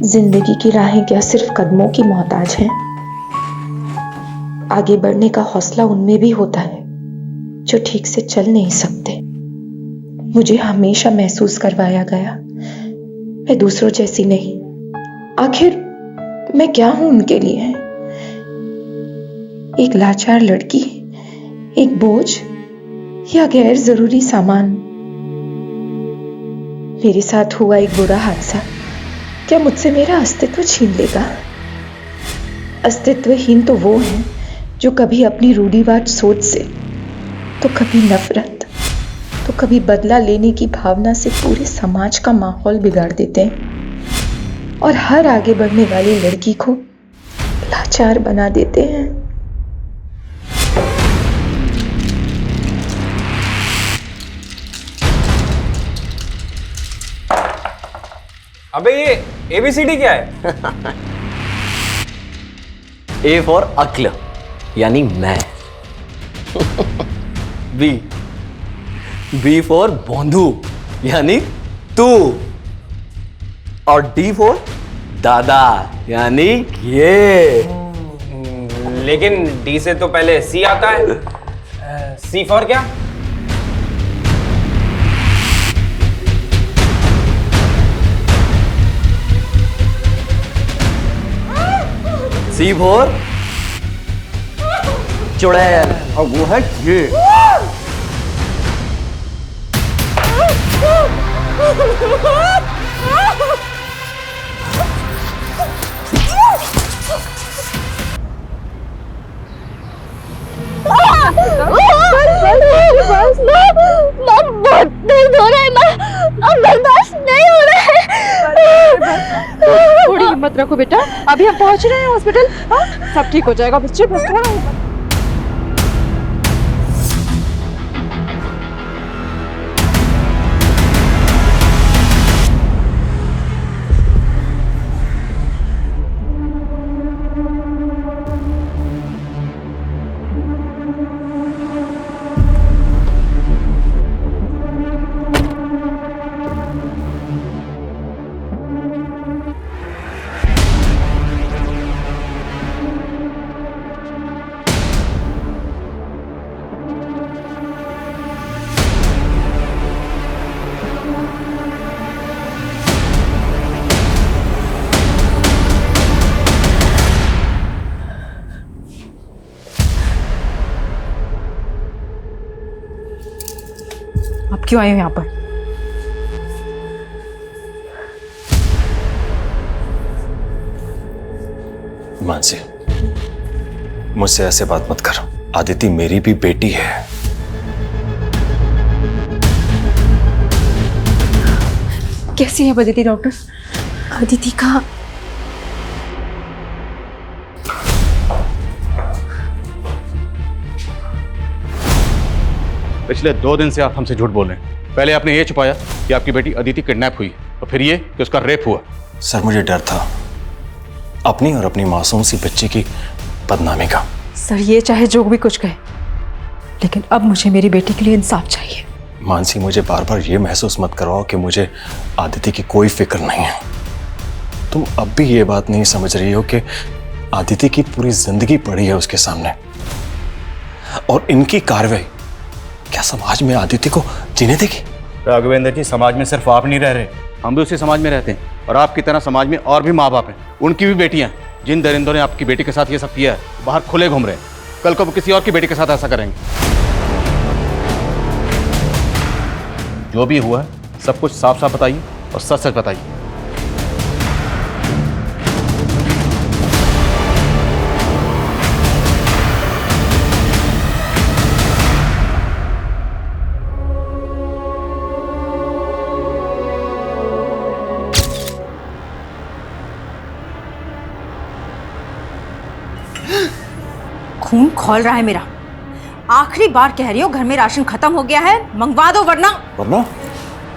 जिंदगी की राहें क्या सिर्फ कदमों की मोहताज हैं? आगे बढ़ने का हौसला उनमें भी होता है जो ठीक से चल नहीं सकते। मुझे हमेशा महसूस करवाया गया मैं दूसरों जैसी नहीं। आखिर मैं क्या हूं उनके लिए? एक लाचार लड़की, एक बोझ या गैर जरूरी सामान? मेरे साथ हुआ एक बुरा हादसा क्या मुझसे मेरा अस्तित्व छीन लेगा? अस्तित्वहीन तो वो हैं जो कभी अपनी रूढ़िवाद सोच से, तो कभी नफरत, तो कभी बदला लेने की भावना से पूरे समाज का माहौल बिगाड़ देते हैं और हर आगे बढ़ने वाली लड़की को लाचार बना देते हैं। अबे ये ABCD क्या है? A फॉर अक्ल यानी मैं। B फॉर बोंधू यानी तू। और D फॉर दादा यानी ये। लेकिन D से तो पहले C आता है। C फॉर क्या? C फॉर चुड़ैल और वो है ये। बहुत दर्द हो रहा है माँ, अब बर्दाश्त नहीं हो रहा है। थोड़ी हिम्मत रखो बेटा, अभी हम पहुंच रहे हैं हॉस्पिटल। हाँ, सब ठीक हो जाएगा बच्चे, बस थोड़ा हिम्मत। आप क्यों आए हो यहाँ पर? मानसी, मुझसे ऐसे बात मत कर। आदिति मेरी भी बेटी है। कैसी है अदिति डॉक्टर? अदिति का पिछले 2 दिन से आप हमसे झूठ बोल रहे हैं। पहले आपने ये छुपाया कि आपकी बेटी अदिति किडनैप हुई और फिर ये कि उसका रेप हुआ। सर, मुझे डर था अपनी और अपनी मासूम सी बच्ची की बदनामी का। सर, ये चाहे जो भी कुछ कहे, लेकिन अब मुझे मेरी बेटी के लिए इंसाफ चाहिए। मानसी, मुझे बार बार ये महसूस मत करवाओ कि मुझे आदिति की कोई फिक्र नहीं है। तुम अब भी ये बात नहीं समझ रही हो कि आदिति की पूरी जिंदगी पड़ी है उसके सामने, और इनकी कार्रवाई क्या समाज में आदिति को जीने देगी? राघवेंद्र जी, समाज में सिर्फ आप नहीं रह रहे, हम भी उसी समाज में रहते हैं। और आपकी तरह समाज में और भी माँ बाप हैं, उनकी भी बेटियां। जिन दरिंदों ने आपकी बेटी के साथ ये सब किया है, बाहर खुले घूम रहे हैं। कल को वो किसी और की बेटी के साथ ऐसा करेंगे। जो भी हुआ है सब कुछ साफ साफ बताइए और सच सच बताइए। खून खौल रहा है मेरा। आखिरी बार कह रही हो, घर में राशन खत्म हो गया है, मंगवा दो वरना।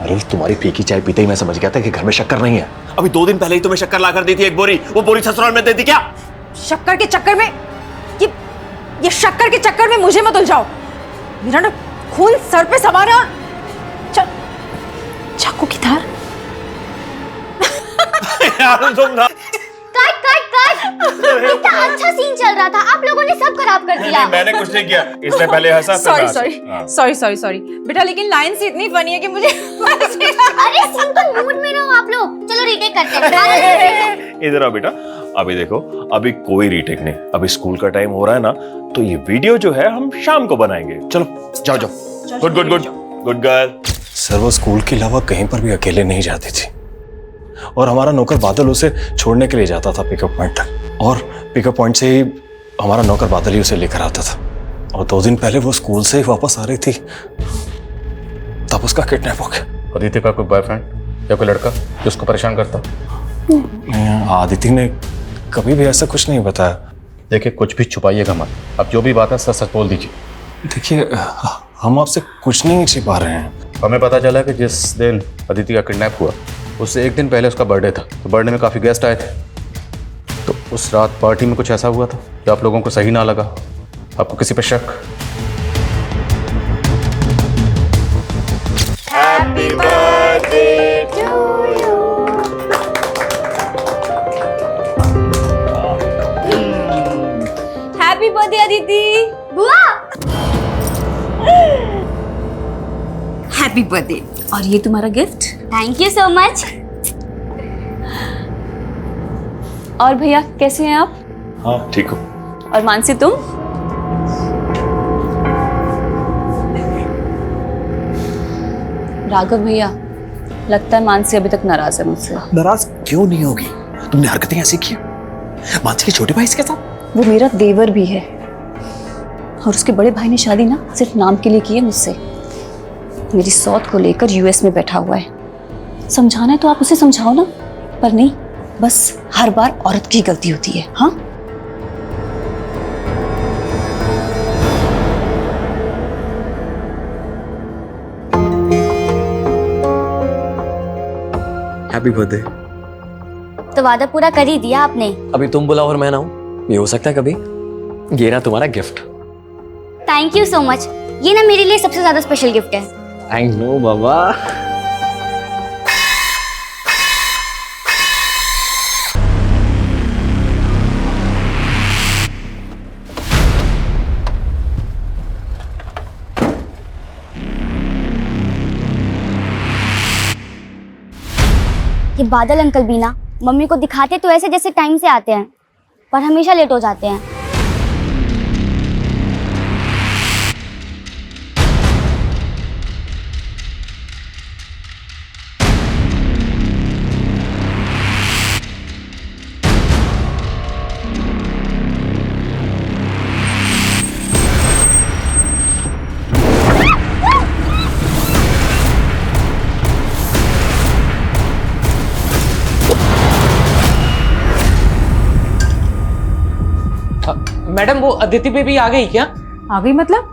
अरे तुम्हारी फीकी चाय पीते ही मैं समझ गया था कि घर में शक्कर नहीं है। अभी 2 दिन पहले ही तुम्हें शक्कर लाकर दी थी एक बोरी, वो बोरी ससुराल में दे दी क्या? शक्कर के चक्कर में ये शक्कर के चक्कर में मुझे मत उलझाओ। मेरा ना खून सर पे सवार है और चाकू की धार। यार तुम ना कट कट कट, इतना अच्छा सीन चल रहा था, आप लोगों ने सब खराब कर दिया। मैंने कुछ नहीं किया, इसने पहले हंसा फिर सॉरी मैं सॉरी हंसा। सॉरी सॉरी सॉरी बेटा, लेकिन लाइन से इतनी फनी है कि मुझे अरे सिंपल मूड में रहो आप लोग। चलो रीटेक करते हैं। इधर आओ बेटा। अभी देखो, अभी कोई रीटेक नहीं, अभी स्कूल का टाइम हो रहा है ना, तो ये वीडियो जो है हम शाम को बनाएंगे। चलो जाओ जाओ। Good good good good girl. Sir वो स्कूल के अलावा कहीं पर भी अकेले नहीं जाती थी, और हमारा नौकर बादल उसे छोड़ने के लिए जाता था पिकअप पॉइंट तक, और पिकअप पॉइंट से ही हमारा नौकर बादल ही उसे लेकर आता था। और 2 दिन पहले वो स्कूल से ही वापस आ रही थी, तब उसका किडनैप हो गया। आदित्य का कोई बॉयफ्रेंड या कोई लड़का जो उसको परेशान करता? आदित्य ने कभी भी ऐसा कुछ नहीं बताया। देखिए, कुछ भी छुपाइएगा मत, अब जो भी बात है सच सच बोल दीजिए। देखिए, हम आपसे कुछ नहीं छिपा रहे हैं। हमें पता चला कि जिस दिन अदिति का किडनैप हुआ उससे 1 दिन पहले उसका बर्थडे था, तो बर्थडे में काफ़ी गेस्ट आए थे। तो उस रात पार्टी में कुछ ऐसा हुआ था जो आप लोगों को सही ना लगा? आपको किसी पे शक? Happy birthday Aditi. बुआ हैप्पी बर्थडे, और ये तुम्हारा gift. Thank you so much. और भैया कैसे हैं आप? हाँ ठीक हो। और मानसी तुम? राघव भैया, लगता है मानसी अभी तक नाराज है मुझसे। नाराज क्यों नहीं होगी? तुमने हरकतें ऐसी की मानसी के छोटे भाई इसके साथ। वो मेरा देवर भी है, और उसके बड़े भाई ने शादी ना सिर्फ नाम के लिए की है मुझसे। मेरी सौत को लेकर यूएस में बैठा हुआ है। समझाना है तो आप उसे समझाओ ना, पर नहीं, बस हर बार औरत की गलती होती है। हाँ, हैप्पी बर्थडे। तो वादा पूरा कर ही दिया आपने। अभी तुम बुलाओ और मैं ना हूं, ये हो सकता है कभी। ये ना तुम्हारा gift. Thank you so much, ये ना मेरे लिए सबसे ज्यादा स्पेशल गिफ्ट है। थैंक नो बाबा। ये बादल अंकल भी ना मम्मी को दिखाते तो ऐसे जैसे टाइम से आते हैं, पर हमेशा लेट हो जाते हैं। मैडम वो अदिति बेबी आ गई क्या? आ गई मतलब?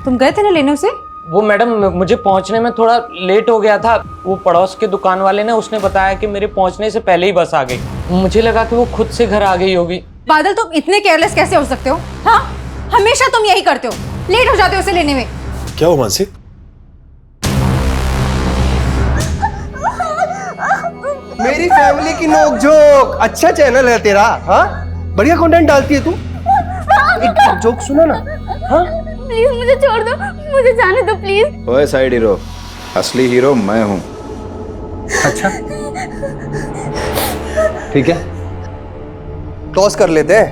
तुम गए थे ना लेने उसे? वो मैडम मुझे पहुंचने में थोड़ा लेट हो गया था। वो पड़ोस के दुकान वाले ने उसने बताया कि मेरे पहुंचने से पहले ही बस आ गई। मुझे लगा कि वो खुद से घर आ गई होगी। बादल, तुम इतने केयरलेस कैसे हो सकते हो? हाँ, हमेशा तुम यही करते हो, लेट हो जाते हो उसे लेने में। क्या हो मानसी? मेरी फैमिली की नोकझोंक, अच्छा चैनल है तेरा। हाँ, बढ़िया कंटेंट डालती है तू। एक जोक सुना ना। हाँ, प्लीज मुझे छोड़ दो, मुझे जाने दो प्लीज। ओए साइड हीरो, असली हीरो मैं हूँ। अच्छा ठीक है, टॉस कर लेते हैं।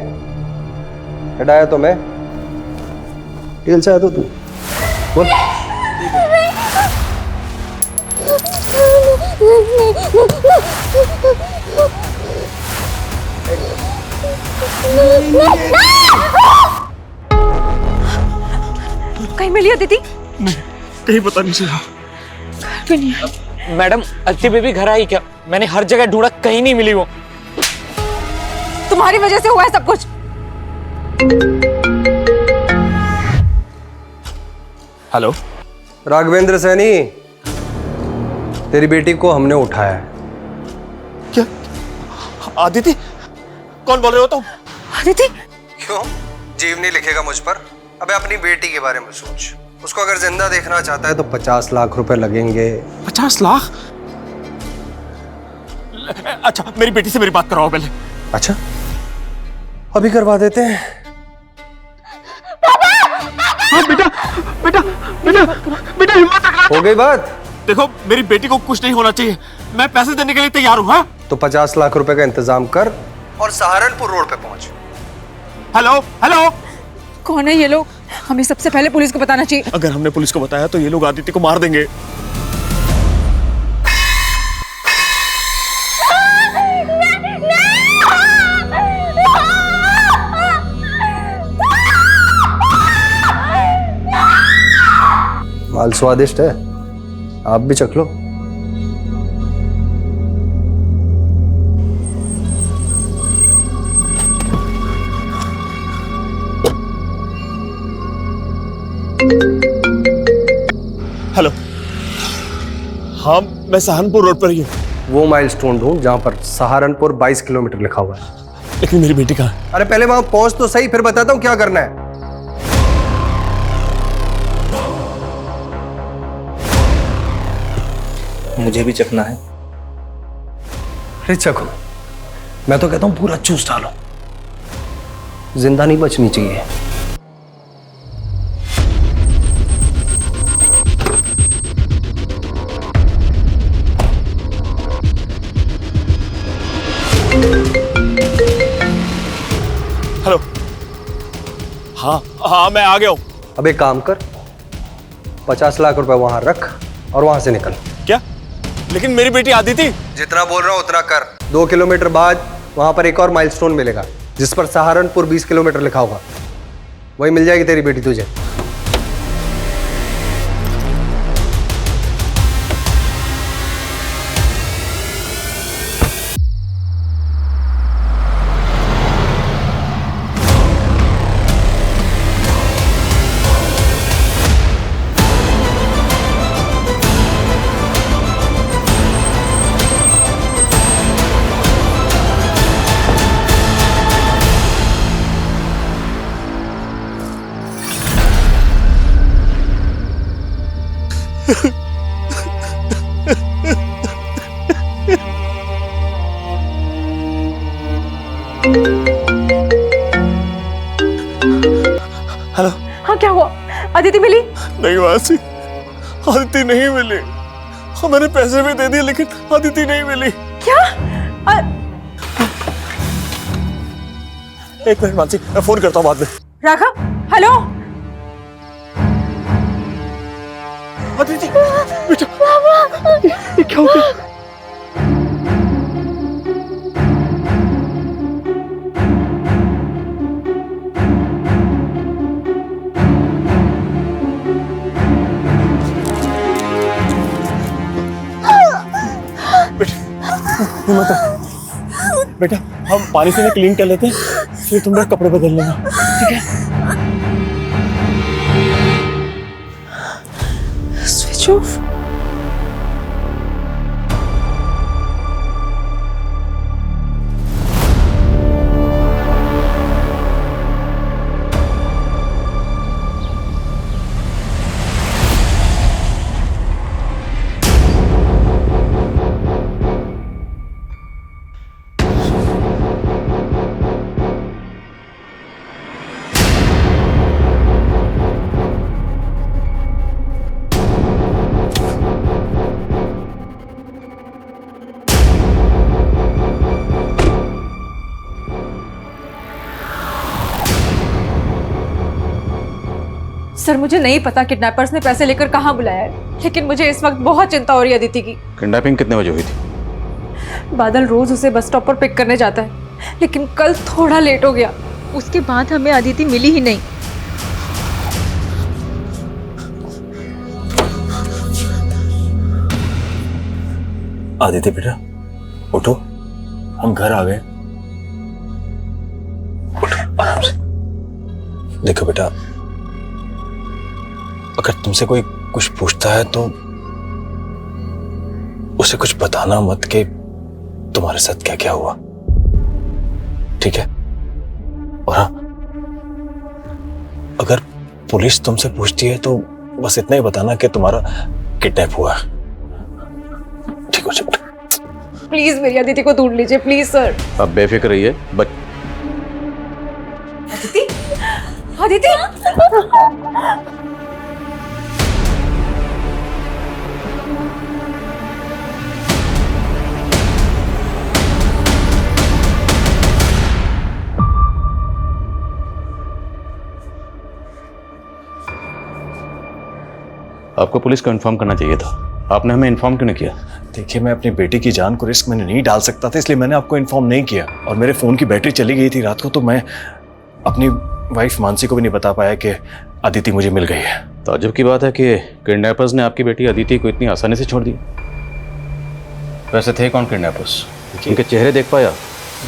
हटाया तो मैं, टेल से आया तो तू। बोल। कहीं मिली अदिति? कहीं पता नहीं चला। मैडम अदिति बेबी घर आई क्या? मैंने हर जगह ढूंढा, कहीं नहीं मिली वो। तुम्हारी वजह से हुआ है सब कुछ। हेलो राघवेंद्र सैनी, तेरी बेटी को हमने उठाया है। क्या? आदिति? कौन बोल रहे हो तुम? अदिति? क्यों? जीव नहीं लिखेगा मुझ पर? अबे अपनी बेटी के बारे में सोच। उसको अगर जिंदा देखना चाहता है तो 50 लाख रुपए लगेंगे। 50 लाख? अच्छा मेरी बेटी से मेरी बात कराओ पहले। अच्छा अभी करवा देते हैं। हाँ बेटा बेटा बेटा बेटा हिम्मत रखना। हो गई बात? देखो मेरी बेटी को कुछ नहीं होना चाहिए, मैं पैसे देने के लिए तैयार हूँ। हाँ तो 50 लाख रुपए का इंतजाम कर और सहारनपुर रोड पे पहुंच। हेलो हेलो, कौन है ये लोग? हमें सबसे पहले पुलिस को बताना चाहिए। अगर हमने पुलिस को बताया तो ये लोग आदित्य को मार देंगे। माल स्वादिष्ट है, आप भी चख लो। हेलो, हाँ मैं सहारनपुर रोड पर ही हूँ। वो माइलस्टोन ढूंढ जहां पर सहारनपुर 22 किलोमीटर लिखा हुआ है। लेकिन मेरी बेटी कहाँ है? अरे पहले वहां पहुंच तो सही, फिर बताता हूं क्या करना है। मुझे भी चखना है। अरे चखो, मैं तो कहता हूं पूरा चूस डालो, जिंदा नहीं बचनी चाहिए। हेलो, हाँ हाँ मैं आ गया हूँ। अब एक काम कर, 50 लाख रुपए वहां रख और वहां से निकल। क्या? लेकिन मेरी बेटी आदिति। जितना बोल रहा हूं उतना कर। 2 किलोमीटर बाद वहां पर एक और माइलस्टोन मिलेगा जिस पर सहारनपुर 20 किलोमीटर लिखा होगा, वही मिल जाएगी तेरी बेटी तुझे। हेलो, हाँ क्या हुआ? अदिति मिली? नहीं वासी, आदिति नहीं मिली। हाँ मैंने पैसे भी दे दिए लेकिन आदिति नहीं मिली। क्या? एक मिनट मानसी, मैं फोन करता हूँ बाद में। राघव, हेलो। आदिति बेटा, ये क्या हो गया? बेटा हम पानी से क्लीन कर लेते हैं, फिर तुम कपड़े बदल लेना, ठीक है? Switch off. सर मुझे नहीं पता किडनैपर्स ने पैसे लेकर कहाँ बुलाया है, लेकिन मुझे इस वक्त बहुत चिंता हो रही है अदिति की। किडनैपिंग कितने बजे हुई थी? बादल रोज उसे बस स्टॉप पर पिक करने जाता है, लेकिन कल थोड़ा लेट हो गया। उसके बाद हमें अदिति मिली ही नहीं। आदिति बेटा उठो, हम घर आ गए। उठो आराम से। देखो बेटा, अगर तुमसे कोई कुछ पूछता है तो उसे कुछ बताना मत कि तुम्हारे साथ क्या क्या हुआ, ठीक है? और हाँ, अगर पुलिस तुमसे पूछती है तो बस इतना ही बताना कि तुम्हारा किडनैप हुआ है, ठीक हो? प्लीज मेरी अदिति को ढूंढ लीजिए प्लीज सर। आप बेफिक्र रहिए। अदिति, अदिति। आपको पुलिस को इन्फॉर्म करना चाहिए था, आपने हमें इन्फॉर्म क्यों नहीं किया? देखिए, मैं अपनी बेटी की जान को रिस्क में नहीं डाल सकता था, इसलिए मैंने आपको इन्फॉर्म नहीं किया। और मेरे फ़ोन की बैटरी चली गई थी रात को, तो मैं अपनी वाइफ मानसी को भी नहीं बता पाया कि अदिति मुझे मिल गई है। ताज्जुब की बात है कि किडनैपर्स ने आपकी बेटी अदिति को इतनी आसानी से छोड़ दी। वैसे थे कौन किडनैपर्स? उनके चेहरे देख पाया?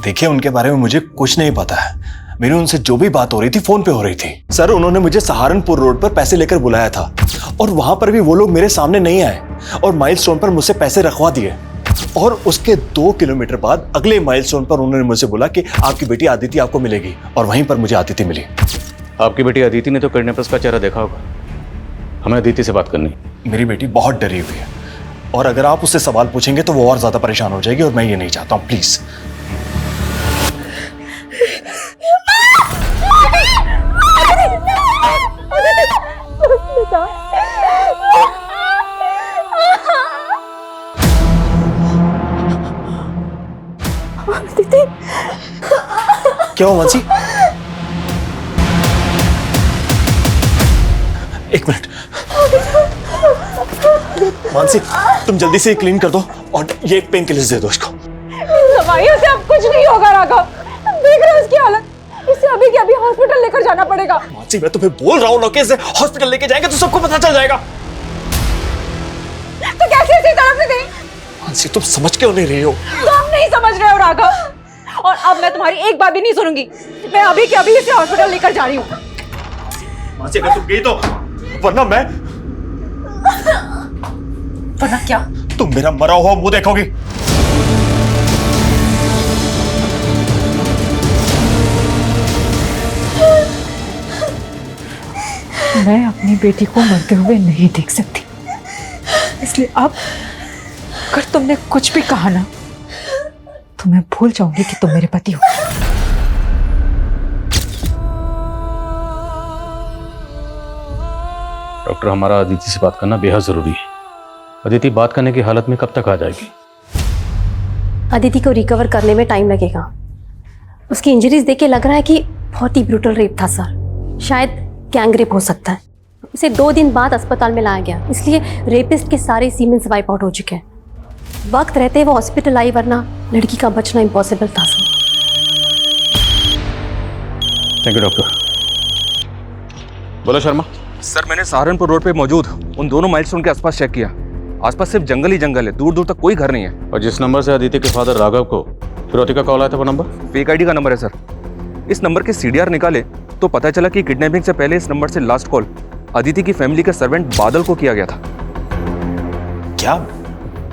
देखिए, उनके बारे में मुझे कुछ नहीं पता है। मेरी उनसे जो भी बात हो रही थी फोन पे हो रही थी। सर, उन्होंने मुझे सहारनपुर रोड पर पैसे लेकर बुलाया था और वहां पर भी वो लोग मेरे सामने नहीं आए और माइलस्टोन पर मुझसे पैसे रखवा दिए। और उसके 2 किलोमीटर बाद अगले माइलस्टोन पर उन्होंने मुझसे बोला कि आपकी बेटी अदिति आपको मिलेगी, और वहीं पर मुझे अदिति मिली। आपकी बेटी अदिति ने तो किडनैपर्स का चेहरा देखा होगा। हमें अदिति से बात करनी। मेरी बेटी बहुत डरी हुई है और अगर आप उससे सवाल पूछेंगे तो वो और ज्यादा परेशान हो जाएगी, और मैं ये नहीं चाहता हूँ। प्लीज। क्या हुआ मानसी? एक मिनट मानसी, तुम जल्दी से क्लीन कर दो और ये एक पेन किलर दे दो इसको। दवाइयों से अब कुछ नहीं होगा राघव, देख रहे हो उसकी हालत, इसे अभी के अभी हॉस्पिटल लेकर जाना पड़ेगा। मानसी, मैं तुम्हें बोल रहा हूँ ना कि इसे हॉस्पिटल लेके जाएंगे तो सबको पता चल जाएगा। तो कैसे इसी तरफ से गई? मानसी, तुम समझ क्यों नहीं रही हो? तुम नहीं समझ रहे हो राघव, और अब मैं तुम्हारी एक बात भी नहीं सुनूंगी। मैं अभी के अभी इसे हॉस्पिटल लेकर जा रही हूँ। मानसी, अगर तुम गई तो वरना मैं। वरना क्या? तुम मेरा मरा हुआ मुंह देखोगी। मैं अपनी बेटी को मरते हुए नहीं देख सकती, इसलिए अब अगर तुमने कुछ भी कहा ना तो मैं भूल जाऊंगी कि तुम मेरे पति हो। डॉक्टर, हमारा अदिति से बात करना बेहद जरूरी है। अदिति बात करने की हालत में कब तक आ जाएगी? अदिति को रिकवर करने में टाइम लगेगा। उसकी इंजरीज देख के लग रहा है कि बहुत ही ब्रूटल रेप था सर, शायद गैंग रेप हो सकता है। उसे 2 दिन बाद अस्पताल में लाया गया, इसलिए रेपिस्ट के सारे सीमेंस वाइप आउट हो चुके हैं। वक्त रहते वो हॉस्पिटल आई, वरना लड़की का बचना इम्पॉसिबल था सर। Thank you doctor. बोलो शर्मा। सर, मैंने सहारनपुर रोड पे मौजूद उन दोनों माइलस्टोन के आसपास चेक किया। आसपास सिर्फ जंगल ही जंगल है, दूर दूर तक कोई घर नहीं है। और जिस नंबर से अदिति के फादर राघव को फिरौती का कॉल आया था, वो नंबर फेक आईडी का नंबर है सर। इस नंबर के सीडीआर निकाले तो पता चला कि किडनैपिंग से पहले इस नंबर से लास्ट कॉल अदिति की फैमिली के सर्वेंट बादल को किया गया था। क्या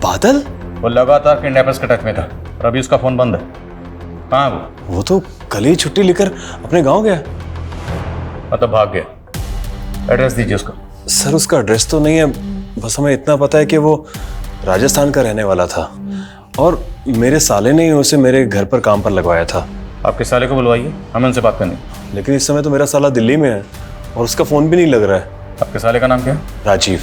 बादल? वो लगातार किडनैपर्स के टच में था और अभी उसका फोन बंद है। कहाँ है वो? वो तो कल ही छुट्टी लेकर अपने गांव गया। मतलब भाग गया। एड्रेस दीजिए उसका। सर, उसका एड्रेस तो नहीं है, बस हमें इतना पता है कि वो राजस्थान का रहने वाला था और मेरे साले ने ही उसे मेरे घर पर काम पर लगवाया था। आपके साले को बुलवाइए, हमें उनसे बात करनी। लेकिन इस समय तो मेरा साला दिल्ली में है और उसका फोन भी नहीं लग रहा है। आपके साले का नाम क्या है? राजीव।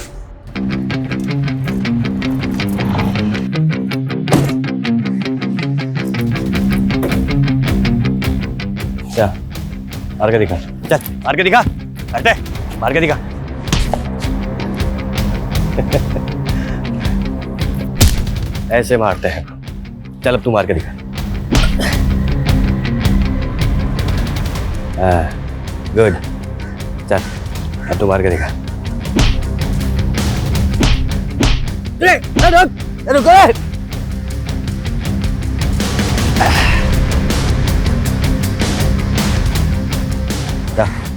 क्या मार के दिखा? चल मार के दिखा। हटे, मार के दिखा। ऐसे मारते हैं। चल अब तू मार के दिखा। गुड, चल अब तू मार के दिखा।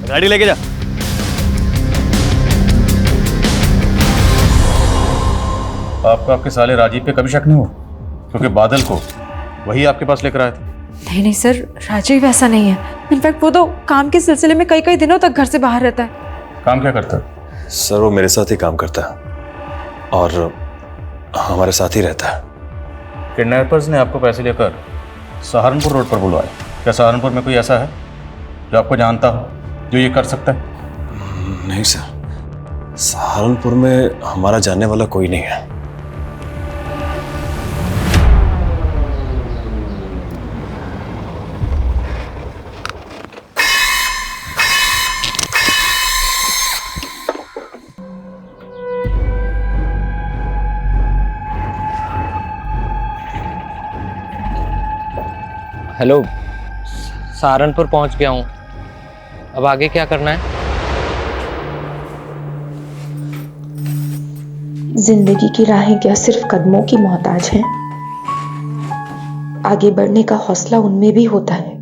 गाड़ी लेके जा। आपको आपके साले राजीव पे कभी शक नहीं हुआ? क्योंकि बादल को वही आपके पास लेकर आए थे। नहीं नहीं सर, राजीव ऐसा नहीं है। इनफैक्ट वो तो काम के सिलसिले में कई दिनों तक घर से बाहर रहता है। काम क्या करता है? सर, वो मेरे साथ ही काम करता है और हमारे साथ ही रहता है। किडनैपर्स ने आपको पैसे लेकर सहारनपुर रोड पर बुलवाया। क्या सहारनपुर में कोई ऐसा है जो आपको जानता हो, जो ये कर सकता है? नहीं सर, सहारनपुर में हमारा जानने वाला कोई नहीं है। हेलो, सहारनपुर पहुंच गया हूँ। अब आगे क्या करना है? जिंदगी की राहें क्या सिर्फ कदमों की मोहताज हैं? आगे बढ़ने का हौसला उनमें भी होता है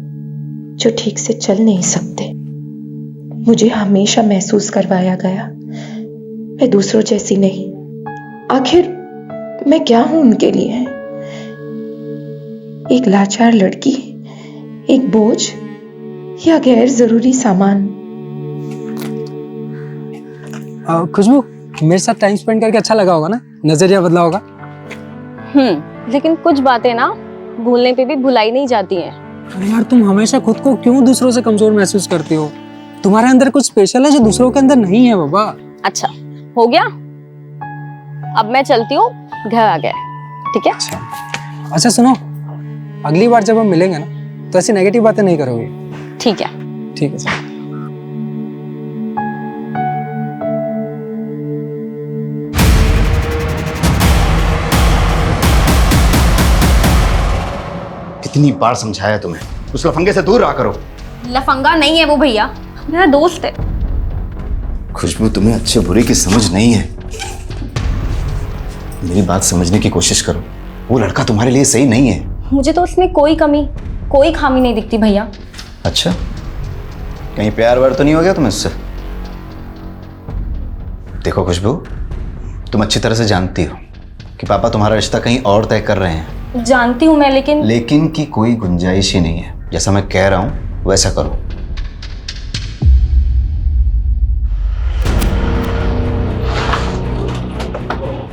जो ठीक से चल नहीं सकते। मुझे हमेशा महसूस करवाया गया मैं दूसरों जैसी नहीं। आखिर मैं क्या हूं उनके लिए? एक लाचार लड़की, एक बोझ या गैर जरूरी सामान? खुशबू, मेरे साथ टाइम स्पेंड करके अच्छा लगा होगा ना? नजरिया बदला होगा। लेकिन कुछ बातें ना भूलने पे भी भुलाई नहीं जाती हैं। अरे यार, तुम हमेशा खुद को क्यों दूसरों से कमजोर महसूस करती हो? तुम्हारे अंदर कुछ स्पेशल है जो दूसरों के अंदर नहीं है बाबा। अच्छा, हो गया? अब मैं चलती हूँ, घर आ गया। ठीक है? अच्छा सुनो, अगली बार जब हम मिलेंगे ना तो ऐसी नेगेटिव बातें नहीं करोगे। ठीक है। ठीक है सर। कितनी बार समझाया तुम्हें, उस लफंगे से दूर रहा करो। लफंगा नहीं है वो भैया, मेरा दोस्त है। खुशबू, तुम्हें अच्छे बुरे की समझ नहीं है। मेरी बात समझने की कोशिश करो। वो लड़का तुम्हारे लिए सही नहीं है। मुझे तो उसमें कोई कमी, कोई खामी नहीं दिखती भैया। अच्छा, कहीं प्यार व्यार तो नहीं हो गया तुम्हें उससे? देखो खुशबू, तुम अच्छी तरह से जानती हो कि पापा तुम्हारा रिश्ता कहीं और तय कर रहे हैं। जानती हूँ मैं, लेकिन की कोई गुंजाइश ही नहीं है। जैसा मैं कह रहा हूं वैसा करो।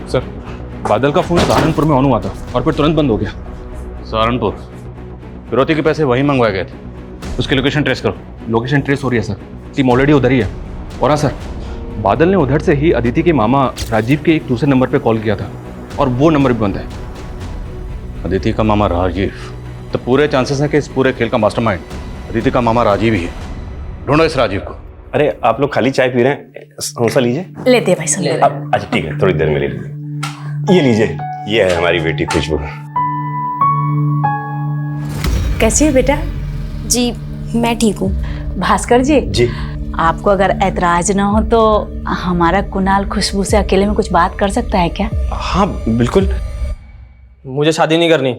सर, बादल का फोन सहारनपुर में ऑन हुआ था और फिर तुरंत बंद हो गया। सहारनपुर? फिरौती के पैसे वहीं मंगवाए गए थे। उसकी लोकेशन ट्रेस करो। लोकेशन ट्रेस हो रही है सर, टीम ऑलरेडी उधर ही है। और हाँ सर, बादल ने उधर से ही अदिति के मामा राजीव के एक दूसरे नंबर पे कॉल किया था और वो नंबर भी बंद है। अदिति का मामा राजीव? तो पूरे चांसेस हैं कि इस पूरे खेल का मास्टरमाइंड अदिति का मामा राजीव ही है। ढूंढो इस राजीव को। अरे आप लोग खाली चाय पी रहे हैं, समोसा लीजिए। लेते हैं भाई, सुन ले। अच्छा ठीक है, थोड़ी देर में ले लीजिए। ये लीजिए, ये है हमारी बेटी खुशबू। कैसी है बेटा? जी मैं ठीक हूँ। भास्कर जी, जी आपको अगर ऐतराज ना हो तो हमारा कुणाल खुशबू से अकेले में कुछ बात कर सकता है क्या? हाँ बिल्कुल। मुझे शादी नहीं करनी।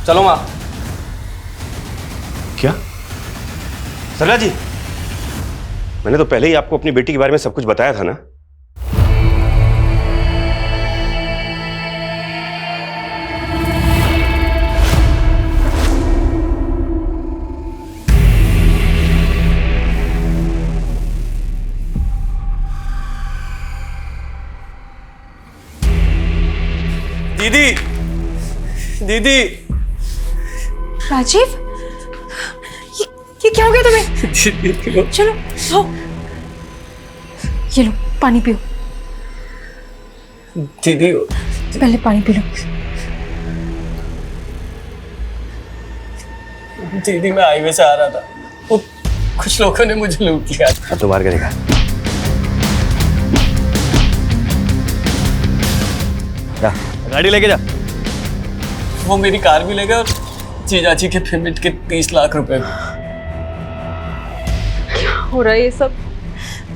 चलो माँ। क्या सरला जी, मैंने तो पहले ही आपको अपनी बेटी के बारे में सब कुछ बताया था ना। दीदी, दीदी। राजीव, ये क्या हो गया तुम्हें? चलो लो, ये लो पानी पियो। दीदी पहले पानी पी लो। दीदी, मैं हाईवे से आ रहा था, वो कुछ लोगों ने मुझे लूट लिया। अब तो मार के देखा। जा, गाड़ी लेके जा। वो मेरी कार भी ले गए और जीजाजी के पेमेंट के 30 लाख रुपए। क्या हो रहा है ये सब?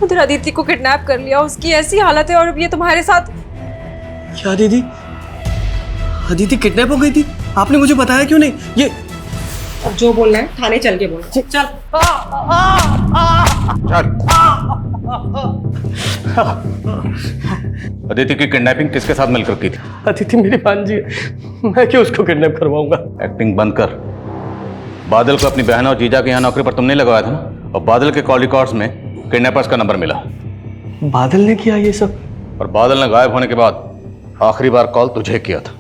उधर अदिति को किडनैप कर लिया, उसकी ऐसी हालत है, और अब ये तुम्हारे साथ। क्या दीदी, अदिति किडनैप हो गई थी? आपने मुझे बताया क्यों नहीं? ये जो बोलना है थाने चल के बोलो। चल। अदिति की किडनैपिंग किसके साथ मिलकर की थी? अदिति मेरी भांजी है, मैं क्यों उसको किडनैप करवाऊंगा? एक्टिंग बंद कर। बादल को अपनी बहन और जीजा के यहाँ नौकरी पर तुमने लगवाया था ना, और बादल के कॉल रिकॉर्ड्स में किडनैपर्स का नंबर मिला। बादल ने किया ये सब? और बादल ने गायब होने के बाद आखिरी बार कॉल तुझे किया था।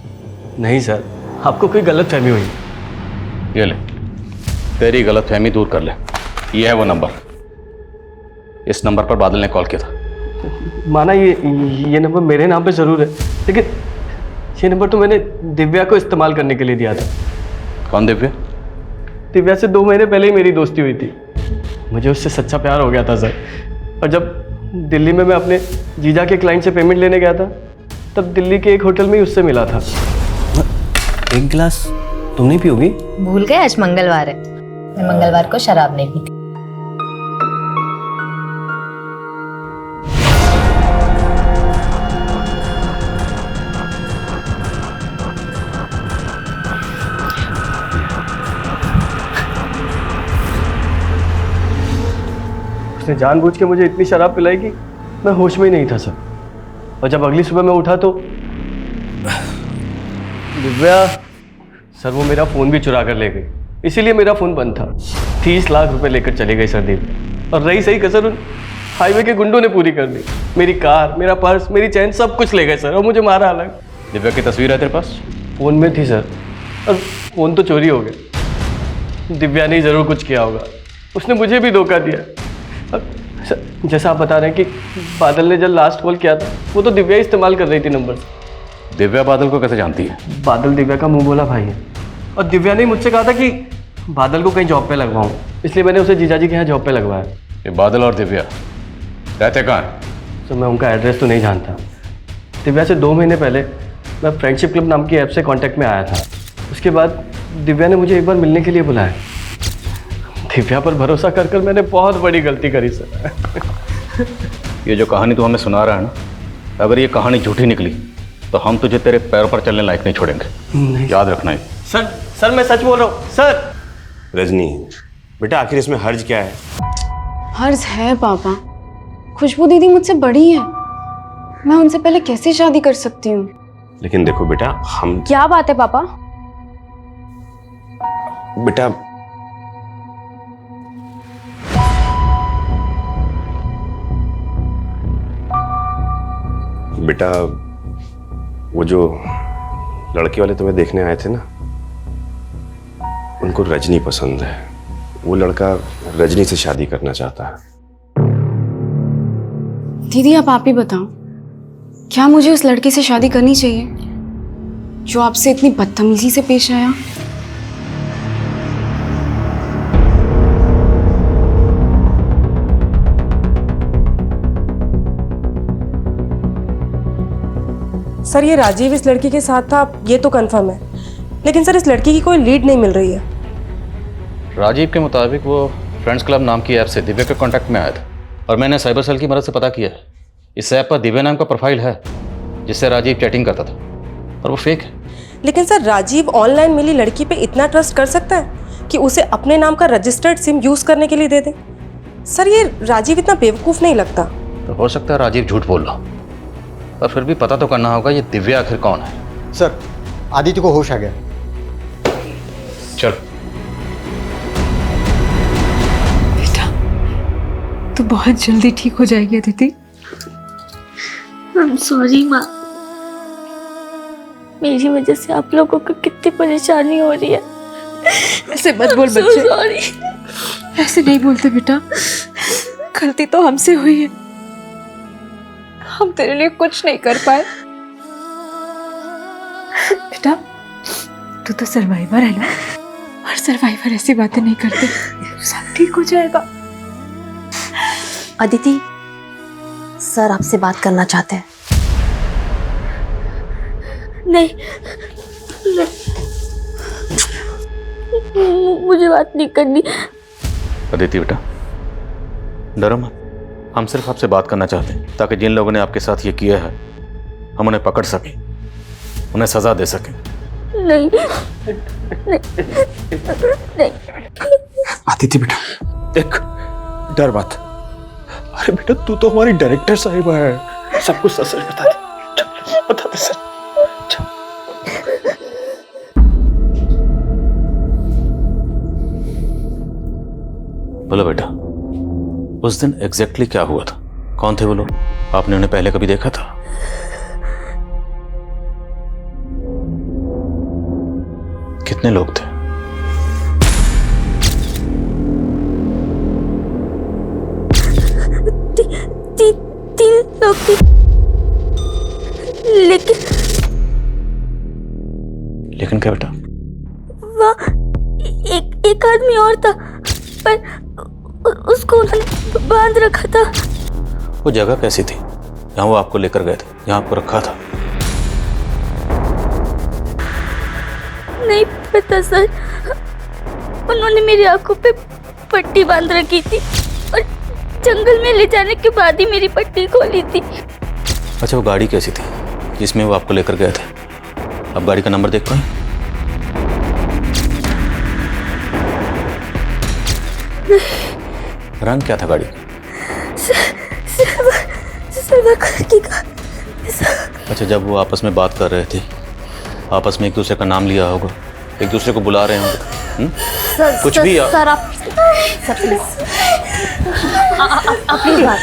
नहीं सर, आपको कोई गलत फहमी हुई। ये ले, तेरी गलत फहमी दूर कर ले। ये है वो नंबर, इस नंबर पर बादल ने कॉल किया था। माना ये नंबर मेरे नाम पे ज़रूर है, लेकिन ये नंबर तो मैंने दिव्या को इस्तेमाल करने के लिए दिया था। कौन दिव्या? दिव्या से 2 महीने पहले ही मेरी दोस्ती हुई थी। मुझे उससे सच्चा प्यार हो गया था सर। और जब दिल्ली में मैं अपने जीजा के क्लाइंट से पेमेंट लेने गया था, तब दिल्ली के एक होटल में ही उससे मिला था। एक गिलास तुम नहीं पियोगी? भूल गए आज मंगलवार है, मैं मंगलवार को शराब नहीं पीती। उसने जानबूझ के मुझे इतनी शराब पिलाई कि मैं होश में ही नहीं था सर। और जब अगली सुबह मैं उठा तो दिव्या सर वो मेरा फ़ोन भी चुरा कर ले गई, इसीलिए मेरा फ़ोन बंद था। 30 लाख रुपए लेकर चले गए सर दिव्या। और रही सही कसर उन हाईवे के गुंडों ने पूरी कर दी। मेरी कार, मेरा पर्स, मेरी चैन सब कुछ ले गए सर, और मुझे मारा अलग। दिव्या की तस्वीर है तेरे पास? फ़ोन में थी सर, और फ़ोन तो चोरी हो गया। दिव्या ने ज़रूर कुछ किया होगा, उसने मुझे भी धोखा दिया। सर, जैसा आप बता रहे हैं कि बादल ने जब लास्ट कॉल किया था, वो तो दिव्या इस्तेमाल कर रही थी नंबर। दिव्या बादल को कैसे जानती है? बादल दिव्या का मुंह बोला भाई है, और दिव्या ने मुझसे कहा था कि बादल को कहीं जॉब पे लगवाऊं, इसलिए मैंने उसे जीजाजी के यहाँ जॉब पे लगवाया। ये बादल और दिव्या रहते कहाँ हैं? सर मैं उनका एड्रेस तो नहीं जानता। दिव्या से 2 महीने पहले मैं फ्रेंडशिप क्लब नाम की ऐप से कांटेक्ट में आया था। उसके बाद दिव्या ने मुझे एक बार मिलने के लिए बुलाया। दिव्या पर भरोसा कर कर मैंने बहुत बड़ी गलती करी सर। ये जो कहानी तू हमें सुना रहा है ना, अगर ये कहानी झूठी निकली तो हम तुझे तेरे पैरों पर चलने लायक नहीं छोड़ेंगे। नहीं। याद रखना है। सर मैं सच बोल रहा हूँ सर। रजनी बेटा, आखिर इसमें हर्ज क्या है? हर्ज है पापा, खुशबू दीदी मुझसे बड़ी है, मैं उनसे पहले कैसे शादी कर सकती हूँ? लेकिन देखो बेटा, हम क्या बात है पापा? बेटा बेटा वो जो लड़के वाले तुम्हें देखने आए थे ना, उनको रजनी पसंद है। वो लड़का रजनी से शादी करना चाहता है। दीदी आप ही बताओ, क्या मुझे उस लड़के से शादी करनी चाहिए जो आपसे इतनी बदतमीजी से पेश आया? सर ये राजीव इस लड़की के साथ था, ये तो कंफर्म है, लेकिन सर इस लड़की की कोई लीड नहीं मिल रही है। राजीव के मुताबिक वो फ्रेंड्स क्लब नाम की ऐप से दिव्या के कांटेक्ट में आया था, और मैंने साइबर सेल की मदद से पता किया है। इस ऐप पर दिव्या नाम का प्रोफाइल है जिससे राजीव चैटिंग करता था, और वो फेक है। लेकिन सर राजीव ऑनलाइन मिली लड़की पे इतना ट्रस्ट कर सकता है कि उसे अपने नाम का रजिस्टर्ड सिम यूज करने के लिए दे दे? सर ये राजीव इतना बेवकूफ नहीं लगता। तो हो सकता है राजीव झूठ बोल रहा, पर फिर भी पता तो करना होगा ये दिव्या आखिर कौन है। सर आदित्य को होश आ गया। चल बेटा तू बहुत जल्दी ठीक हो जाएगी अदिति। आई एम सॉरी माँ, मेरी वजह से आप लोगों को कितनी परेशानी हो रही है। ऐसे मत बोल बच्चे, ऐसे नहीं बोलते बेटा, गलती तो हमसे हुई है, हम तेरे लिए कुछ नहीं कर पाए। बेटा तू तो सर्वाइवर है ना, और सर्वाइवर ऐसी बातें नहीं करते, सब ठीक हो जाएगा। अदिति सर आपसे बात करना चाहते हैं। नहीं, मुझे बात नहीं करनी। अदिति बेटा डरो मत, हम सिर्फ आपसे बात करना चाहते हैं ताकि जिन लोगों ने आपके साथ ये किया है हम उन्हें पकड़ सकें, उन्हें सजा दे सकें। नहीं, नहीं, नहीं। आदिति बेटा देख, डर मत। अरे बेटा तू तो हमारी डायरेक्टर साहिबा है, सब कुछ सच बता दे, बता दे सर। बोलो बेटा, उस दिन एग्जैक्टली क्या हुआ था? कौन थे वो लोग? आपने उन्हें पहले कभी देखा था? कितने लोग थे? तीन लोग थे, लेकिन क्या बेटा? वहाँ एक आदमी और था, पर उसको उन्होंने बांध रखा था। वो जगह कैसी थी जहाँ वो आपको लेकर गए थे, जहाँ आपको रखा था? नहीं पता सर, उन्होंने मेरी आंखों पे पट्टी बांध रखी थी और जंगल में ले जाने के बाद ही मेरी पट्टी खोली थी। अच्छा, वो गाड़ी कैसी थी जिसमें वो आपको लेकर गए थे? आप गाड़ी का नंबर देख पाए? रंग क्या था गाड़ी का? सिल्वर कलर की का। अच्छा, जब वो आपस में बात कर रहे थे, आपस में एक दूसरे का नाम लिया होगा, एक दूसरे को बुला रहे होंगे, कुछ भी सर आप प्लीज अपनी बात।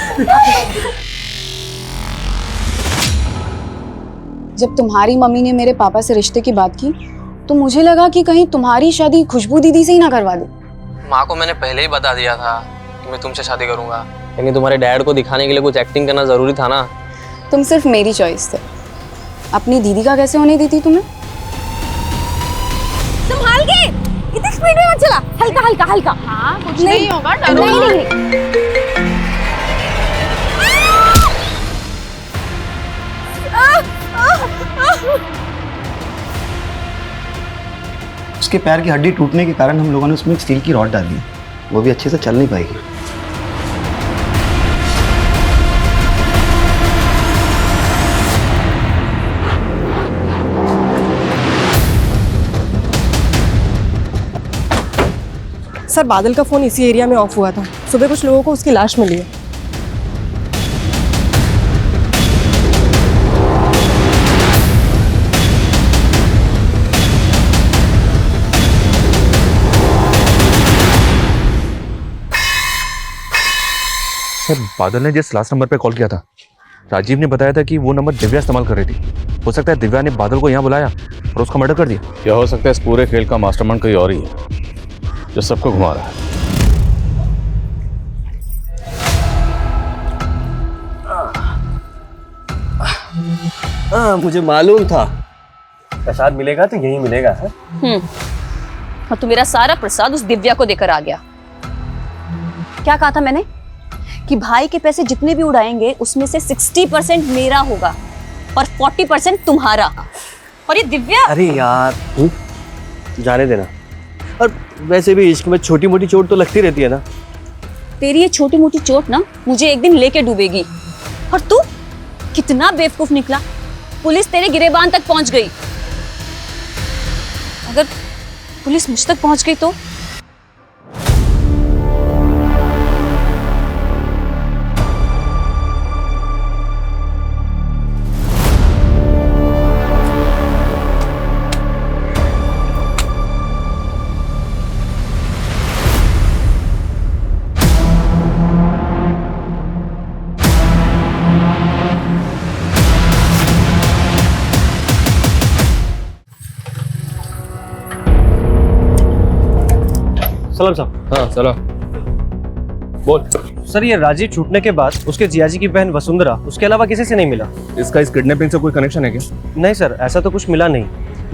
जब तुम्हारी मम्मी ने मेरे पापा से रिश्ते की बात की तो मुझे लगा कि कहीं तुम्हारी शादी खुशबू दीदी से ही ना करवा दे। माँ को मैंने पहले ही बता दिया था कि मैं तुमसे शादी करूंगा, लेकिन तुम्हारे डैड को दिखाने के लिए कुछ एक्टिंग करना जरूरी था ना। तुम सिर्फ मेरी चॉइस थे, अपनी दीदी का कैसे होने दी थी तुम्हें? संभाल के, इतनी स्पीड में मत चला, हल्का हल्का हल्का। हाँ कुछ नहीं होगा, डरो मत। उसके पैर की हड्डी टूटने के कारण हम लोगों ने उसमें एक स्टील की रॉड डाली है, वो भी अच्छे से चल नहीं पाएगी। सर, बादल का फोन इसी एरिया में ऑफ हुआ था। सुबह कुछ लोगों को उसकी लाश मिली है। सर, बादल ने जिस लास्ट नंबर पे कॉल किया था, राजीव ने बताया था कि वो नंबर दिव्या इस्तेमाल कर रही थी। हो सकता है दिव्या ने बादल को यहाँ बुलाया और उसका मर्डर कर दिया। या हो सकता है इस पूरे खेल का मास्टरमाइंड कोई और ही है जो सबको घुमा रहा है। मुझे मालूम था प्रसाद मिलेगा तो यही मिलेगा। और तू मेरा सारा प्रसाद उस दिव्या को देकर आ गया। क्या कहा था मैंने कि भाई के पैसे जितने भी उड़ाएंगे उसमें से 60% मेरा होगा और 40% तुम्हारा। और ये दिव्या, अरे यार जाने देना। और वैसे भी इश्क में छोटी मोटी चोट तो लगती रहती है ना। तेरी ये छोटी मोटी चोट ना मुझे एक दिन लेके डूबेगी। और तू कितना बेवकूफ निकला, पुलिस तेरे गिरेबान तक पहुंच गई। अगर पुलिस मुझ तक पहुंच गई तो? सलाम साहब। हाँ सलाम। बोल। सर, ये राजीव छूटने के बाद उसके जियाजी की बहन वसुंधरा, उसके अलावा किसी से नहीं मिला। इसका इस किडनैपिंग से कोई कनेक्शन है क्या? नहीं सर, ऐसा तो कुछ मिला नहीं।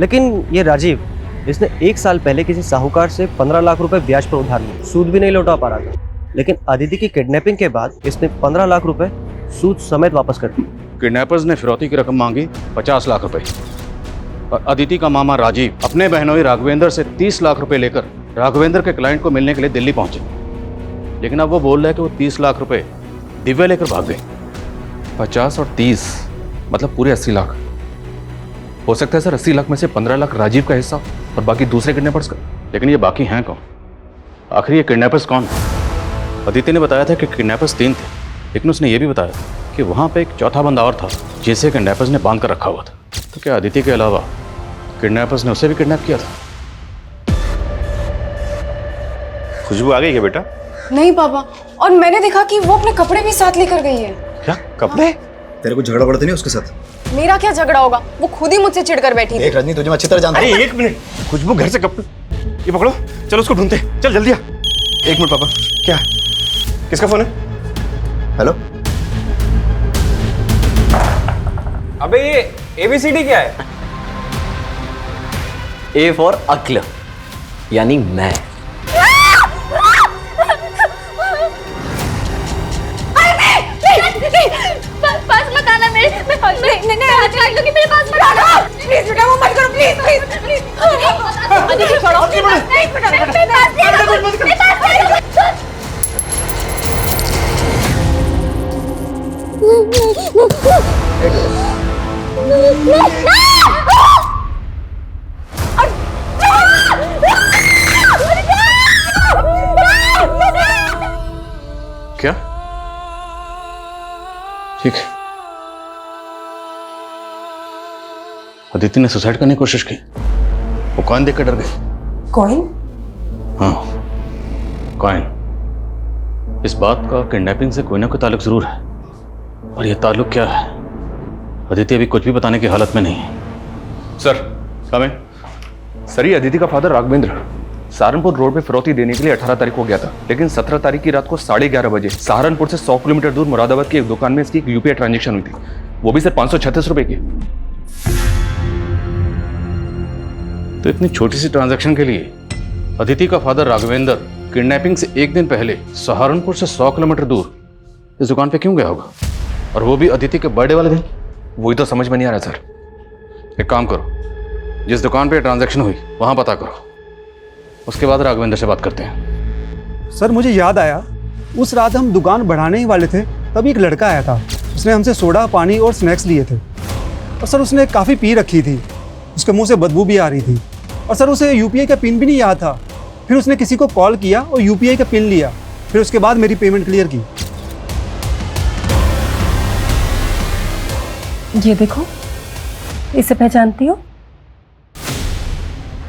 लेकिन ये राजीव, इसने 1 साल पहले किसी साहूकार से 15 लाख रुपए ब्याज पर उधार लिए, सूद भी नहीं लौटा पा रहा था। लेकिन अदिति की किडनैपिंग के बाद इसने 15 लाख रुपए सूद समेत वापस कर दिए। किडनैपर्स ने फिरौती की रकम मांगी 50 लाख रुपए और अदिति का मामा राजीव अपने बहनोई राघवेंद्र से 30 लाख रुपए लेकर राघवेंद्र के क्लाइंट को मिलने के लिए दिल्ली पहुंचे। लेकिन अब वो बोल रहा है कि वो 30 लाख रुपए दिव्या लेकर भाग गई। 50 और 30 मतलब पूरे 80 लाख। हो सकता है सर 80 लाख में से 15 लाख राजीव का हिस्सा और बाकी दूसरे किडनैपर्स का। लेकिन ये बाकी हैं कौन? आखिर ये किडनैपर्स कौन है? अदिति ने बताया था कि किडनैपर्स 3 थे, लेकिन उसने ये भी बताया कि वहाँ पे एक चौथा बंदा और था जिसे किडनैपर्स ने बांध कर रखा हुआ था। तो क्या अदिति के अलावा किडनैपर्स ने उसे भी किडनैप किया था? खुशबू आ गई क्या बेटा? नहीं पापा, और मैंने देखा कि वो अपने कपड़े भी साथ लेकर गई है। क्या कपड़े? तेरे को झगड़ा पड़ता नहीं उसके साथ? मेरा क्या झगड़ा होगा, वो खुद ही मुझसे चिढ़कर बैठी थी। देख रजनी, तुझे मैं अच्छी तरह जानता हूं। अरे एक मिनट, खुशबू घर से कब? ये पकड़ो, चलो उसको ढूंढते, चल जल्दी आ। एक मिनट पापा, क्या किसका फोन है? हेलो। अबे ये ABCD क्या है? A फॉर अक्ल, यानी मैं। पास मत आना मेरे, मैं हाथ काट लूंगी, मेरे पास मत आना। प्लीज बेटा, वो मत करो, प्लीज प्लीज प्लीज। अदिति छोड़ो। नहीं बेटा, मेरे पास नहीं आना, मेरे पास नहीं आना। क्या? ठीक है। अदिति ने सुसाइड करने की कोशिश की। वो कॉइन देख कर डर गई। कॉइन? हाँ, कॉइन। इस बात का किडनैपिंग से कोई ना कोई ताल्लुक जरूर है, और ये ताल्लुक क्या है अदिति अभी कुछ भी बताने की हालत में नहीं है। सर कम इन। सर, ये अदिति का फादर राघवेंद्र सहारनपुर रोड पे फिरौती देने के लिए 18 तारीख को गया था, लेकिन 17 तारीख की रात को 11:30 बजे सहारनपुर से 100 किलोमीटर दूर मुरादाबाद की एक दुकान में इसकी एक UPI ट्रांजेक्शन हुई थी, वो भी सिर्फ 536 रुपए की। तो इतनी छोटी सी ट्रांजैक्शन के लिए अदिति का फादर राघवेंद्र किडनैपिंग से एक दिन पहले सहारनपुर से 100 किलोमीटर दूर इस दुकान पे क्यों गया होगा, और वो भी अदिति के बर्थडे वाले दिन? वही तो समझ में नहीं आ रहा सर। एक काम करो, जिस दुकान पे ट्रांजैक्शन हुई वहां पता करो, उसके बाद राघवेंद्र से बात करते हैं। सर मुझे याद आया, उस रात हम दुकान बढ़ाने ही वाले थे, तभी एक लड़का आया था। उसने हमसे सोडा, पानी और स्नैक्स लिए थे, और सर उसने काफ़ी पी रखी थी, उसके मुंह से बदबू भी आ रही थी, और सर उसे UPI का पिन भी नहीं याद था। फिर उसने किसी को कॉल किया और UPI का पिन लिया, फिर उसके बाद मेरी पेमेंट क्लियर की। ये देखो, इसे पहचानती हो?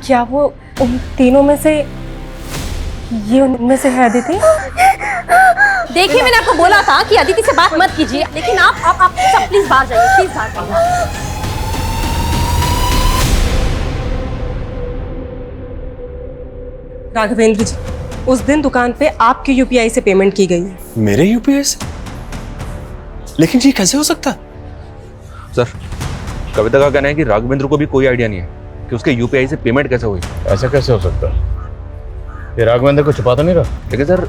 क्या वो उन तीनों में से, ये उनमें से है अदिति? देखिए, मैंने आपको बोला था कि अदिति से बात मत कीजिए, लेकिन आप सब प्लीज बाहर जाइए, प्लीज बाहर जाइए। राघवेंद्र जी, उस दिन दुकान पे आपकी UPI से पेमेंट की गई है। मेरे UPI से? लेकिन ये कैसे हो सकता? सर, कविता का कहना है कि राघवेंद्र को भी कोई आइडिया नहीं है कि उसके UPI से पेमेंट कैसे हुई। ऐसा कैसे हो सकता है? ये राघवेंद्र को छुपा तो नहीं रहा? लेकिन सर,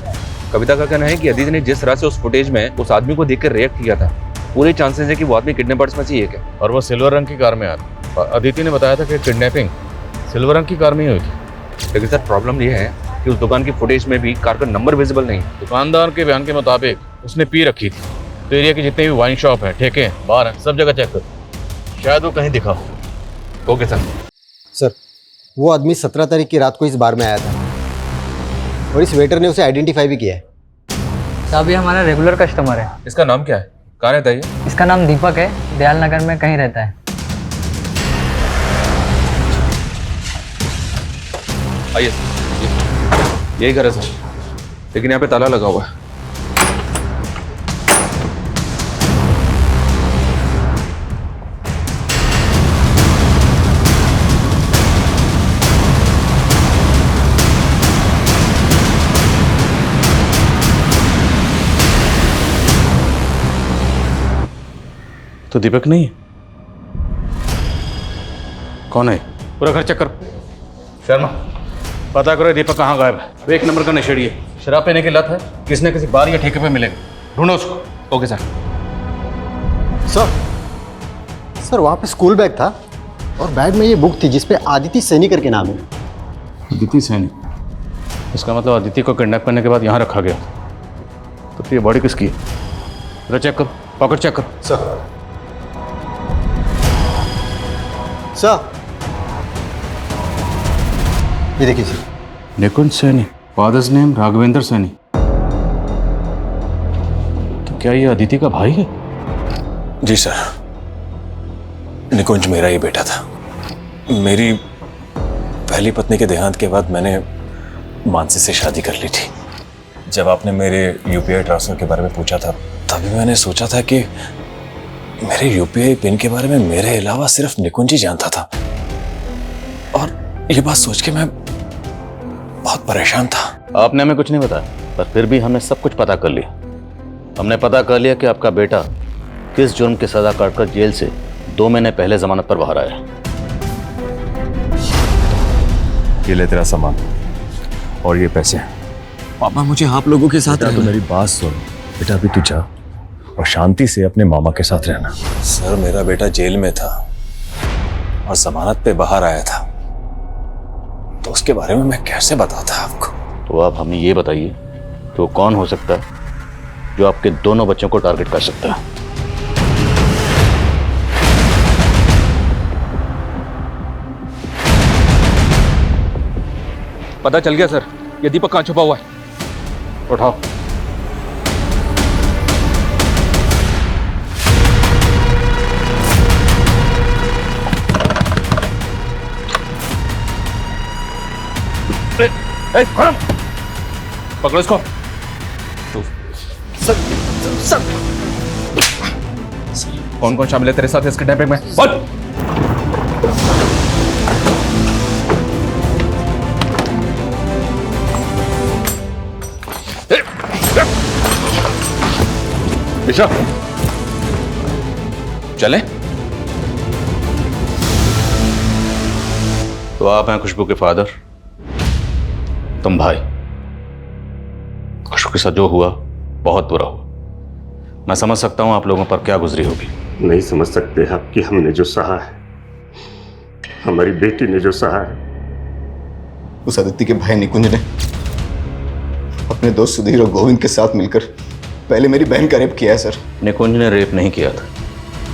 कविता का कहना है कि अदिति ने जिस तरह से उस फुटेज में उस आदमी को देखकर रिएक्ट किया था, पूरे चांसेस है कि वो आदमी किडनैपर्स में से एक है। और वो सिल्वर रंग की कार में आ रहा। अदिति ने बताया था कि किडनैपिंग सिल्वर रंग की कार में ही हुई थी। लेकिन सर, प्रॉब्लम ये है कि उस दुकान की फुटेज में भी कार का नंबर विजिबल नहीं। दुकानदार के बयान के मुताबिक उसने पी रखी थी, तो एरिया की जितने भी वाइन शॉप है, ठेके हैं, बार हैं, सब जगह चेक करो, शायद वो कहीं दिखा हो। Okay sir. सर, वो आदमी 17 तारीख की रात को इस बार में आया था, और इस वेटर ने उसे आइडेंटिफाई भी किया है। साहब, ये हमारा रेगुलर कस्टमर है। इसका नाम क्या है? कहाँ रहता है ये? इसका नाम दीपक है, दयाल नगर में कहीं रहता है। आइए, यही घर है सर, लेकिन यहाँ पे ताला लगा हुआ है। तो दीपक नहीं है? कौन है? पूरा घर चेक करो। शर्मा, पता करो दीपक कहाँ गायब है। वो एक नंबर का नशेड़ी है, शराब पीने की लत है, किसी न किसी बार या ठेके पे मिलेगा, ढूंढो उसको। Okay sir. सर वहाँ पे स्कूल बैग था, और बैग में ये बुक थी जिसपे आदिति सैनी करके नाम है। आदिति सैनी? इसका मतलब आदिति को किडनैप करने के बाद यहाँ रखा गया। तो ये बॉडी किसकी है? जरा चेक करो, पॉकेट चेक करो। सर सर, ये देखिए सर। निकुंज सैनी, फादर्स नेम राघवेंद्र सैनी। तो क्या ये अदिति का भाई है? जी सर, निकुंज मेरा ही बेटा था। मेरी पहली पत्नी के देहांत के बाद मैंने मानसी से शादी कर ली थी। जब आपने मेरे UPI ट्रांसफर के बारे में पूछा था, तभी मैंने सोचा था कि मेरे यूपीआई पिन के बारे में मेरे अलावा सिर्फ निकुंज ही जानता था, और ये बात सोच के मैं बहुत परेशान था। आपने हमें कुछ नहीं बताया, पर फिर भी हमने सब कुछ पता कर लिया। हमने पता कर लिया कि आपका बेटा किस जुर्म की सजा काटकर जेल से 2 महीने पहले जमानत पर बाहर आया। ये ले तेरा सामान और ये पैसे। पापा मुझे आप लोगों के साथ बेटा, तो मेरी बात सुन बेटा, अभी तू जा और शांति से अपने मामा के साथ रहना। सर, मेरा बेटा जेल में था और जमानत पे बाहर आया था, तो उसके बारे में मैं कैसे बताता आपको। तो आप हमें ये बताइए कि वो कौन हो सकता है जो आपके दोनों बच्चों को टारगेट कर सकता है। पता चल गया सर, ये दीपक कहाँ छुपा हुआ है। उठाओ। पकड़ो इसको। सर कौन कौन शामिल है तेरे साथ इस किडनैपिंग में? बोल। ईशा, चले। तो आप हैं खुशबू के फादर, तुम भाई। खुशबू के साथ जो हुआ बहुत बुरा हुआ। मैं समझ सकता हूं आप लोगों पर क्या गुजरी होगी। नहीं समझ सकते आप कि हमने जो सहा है, हमारी बेटी ने जो सहा है। उस आदित्य के भाई निकुंज ने अपने दोस्त सुधीर और गोविंद के साथ मिलकर पहले मेरी बहन का रेप किया है सर। निकुंज ने रेप नहीं किया था।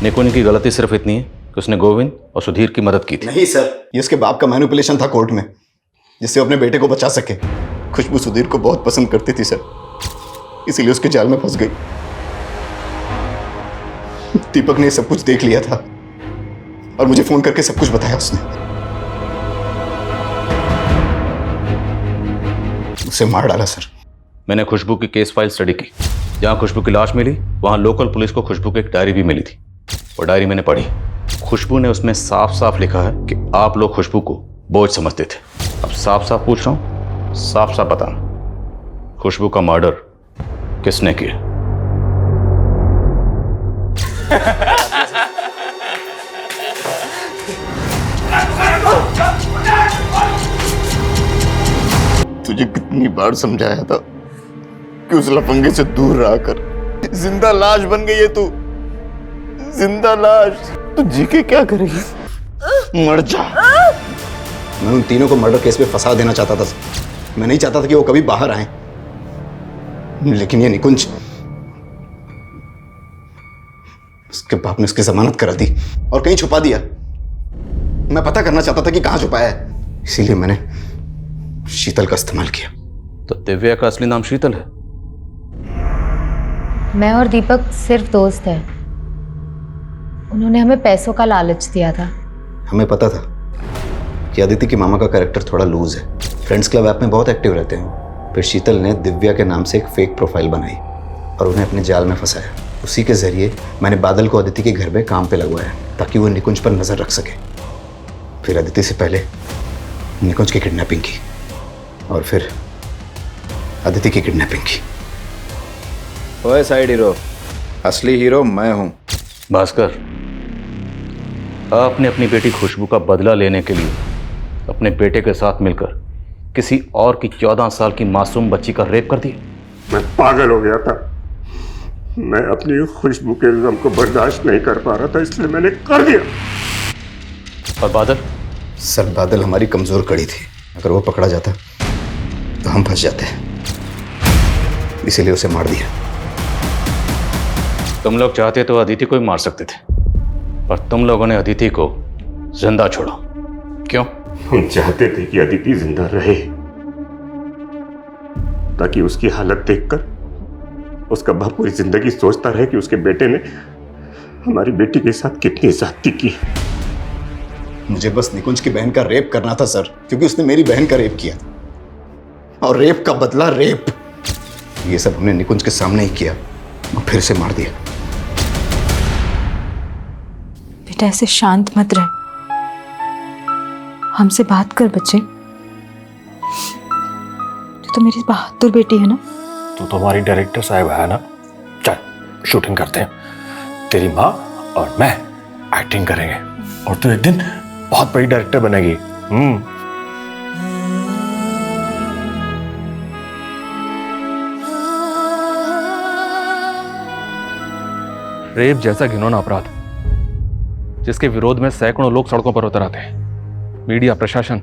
निकुंज की गलती सिर्फ इतनी है कि उसने गोविंद और सुधीर की मदद की थी। नहीं सर, ये उसके बाप का मैनिपुलेशन था कोर्ट में, जिससे वो अपने बेटे को बचा सके। खुशबू सुधीर को बहुत पसंद करती थी सर, इसीलिए उसके जाल में फंस गई। दीपक ने सब कुछ देख लिया था और मुझे फोन करके सब कुछ बताया उसने। उसे मार डाला सर। मैंने खुशबू की केस फाइल स्टडी की। जहां खुशबू की लाश मिली वहां लोकल पुलिस को खुशबू की एक डायरी भी मिली थी। वो डायरी मैंने पढ़ी। खुशबू ने उसमें साफ साफ लिखा है कि आप लोग खुशबू को बोझ समझते थे। अब साफ साफ पूछ रहा हूं, साफ साफ बताना, खुशबू का मर्डर किसने किया? तुझे कितनी बार समझाया था कि उस लफंगे से दूर रहा कर। जिंदा लाश बन गई है तू, जिंदा लाश। तू जी के क्या करेगी? मर जा। मैं उन तीनों को मर्डर केस में फंसा देना चाहता था। मैं नहीं चाहता था कि वो कभी बाहर आए, लेकिन ये निकुंज, उसके बाप ने उसकी जमानत करा दी और कहीं छुपा दिया। मैं पता करना चाहता था कि कहां छुपाया है, इसीलिए मैंने शीतल का इस्तेमाल किया। तो दिव्या का असली नाम शीतल है? मैं और दीपक सिर्फ दोस्त हैं। उन्होंने हमें पैसों का लालच दिया था। हमें पता था कि अदिति की मामा का कैरेक्टर थोड़ा लूज है, फ्रेंड्स क्लब ऐप में बहुत एक्टिव रहते हैं। फिर शीतल ने दिव्या के नाम से एक फेक प्रोफाइल बनाई और उन्हें अपने जाल में फंसाया। उसी के जरिए मैंने बादल को अदिति के घर में काम पे लगवाया ताकि वो निकुंज पर नजर रख सके। फिर अदिति से पहले निकुंज की किडनैपिंग की और फिर अदिति की किडनैपिंग की। ओए साइड हीरो, असली हीरो मैं हूं। भास्कर, आपने अपनी बेटी खुशबू का बदला लेने के लिए अपने बेटे के साथ मिलकर किसी और की 14 साल की मासूम बच्ची का रेप कर दिया। मैं पागल हो गया था। मैं अपनी खुशबू के गम को बर्दाश्त नहीं कर पा रहा था, इसलिए मैंने कर दिया। और बादल? सर, बादल हमारी कमजोर कड़ी थी। अगर वो पकड़ा जाता तो हम फंस जाते, इसीलिए उसे मार दिया। तुम लोग चाहते तो अदिति को ही मार सकते थे, पर तुम लोगों ने अदिति को जिंदा छोड़ा। क्यों? हम चाहते थे कि अदिति जिंदा रहे ताकि उसकी हालत देखकर उसका बाप पूरी जिंदगी सोचता रहे कि उसके बेटे ने हमारी बेटी के साथ कितनी ज्यादती की। मुझे बस निकुंज की बहन का रेप करना था सर, क्योंकि उसने मेरी बहन का रेप किया और रेप का बदला रेप। ये सब हमने निकुंज के सामने ही किया और फिर से मार दिया। बेटा ऐसे शांत मत रह, हमसे बात कर बच्चे। तो मेरी बहादुर बेटी है ना। तू तो हमारी डायरेक्टर साहब है ना। चल शूटिंग करते हैं, तेरी माँ और मैं एक्टिंग करेंगे और तू एक दिन बहुत बड़ी डायरेक्टर बनेगी। रेप जैसा घिनौना अपराध जिसके विरोध में सैकड़ों लोग सड़कों पर उतर आते हैं, मीडिया, प्रशासन,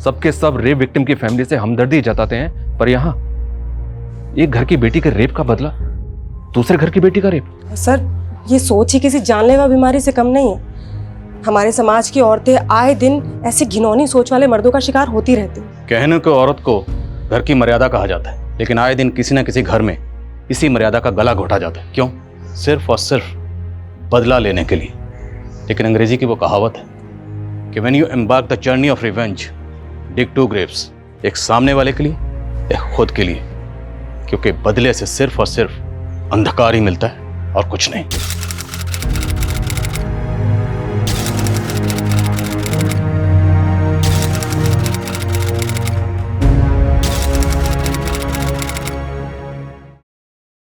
सबके सब रेप विक्टिम की फैमिली से हमदर्दी जताते हैं, पर यहां एक घर की बेटी के रेप का बदला दूसरे घर की बेटी का रेप। सर, ये सोच ही किसी जानलेवा बीमारी से कम नहीं है। हमारे समाज की औरतें आए दिन ऐसी घिनौनी सोच वाले मर्दों का शिकार होती रहती हैं। कहने को औरत को घर की मर्यादा कहा जाता है, लेकिन आए दिन किसी न किसी घर में इसी मर्यादा का गला घोटा जाता है। क्यों? सिर्फ और सिर्फ बदला लेने के लिए। लेकिन अंग्रेजी की वो कहावत है कि when you embark the journey of revenge dig two graves, एक सामने वाले के लिए, एक खुद के लिए, क्योंकि बदले से सिर्फ और सिर्फ अंधकार ही मिलता है और कुछ नहीं।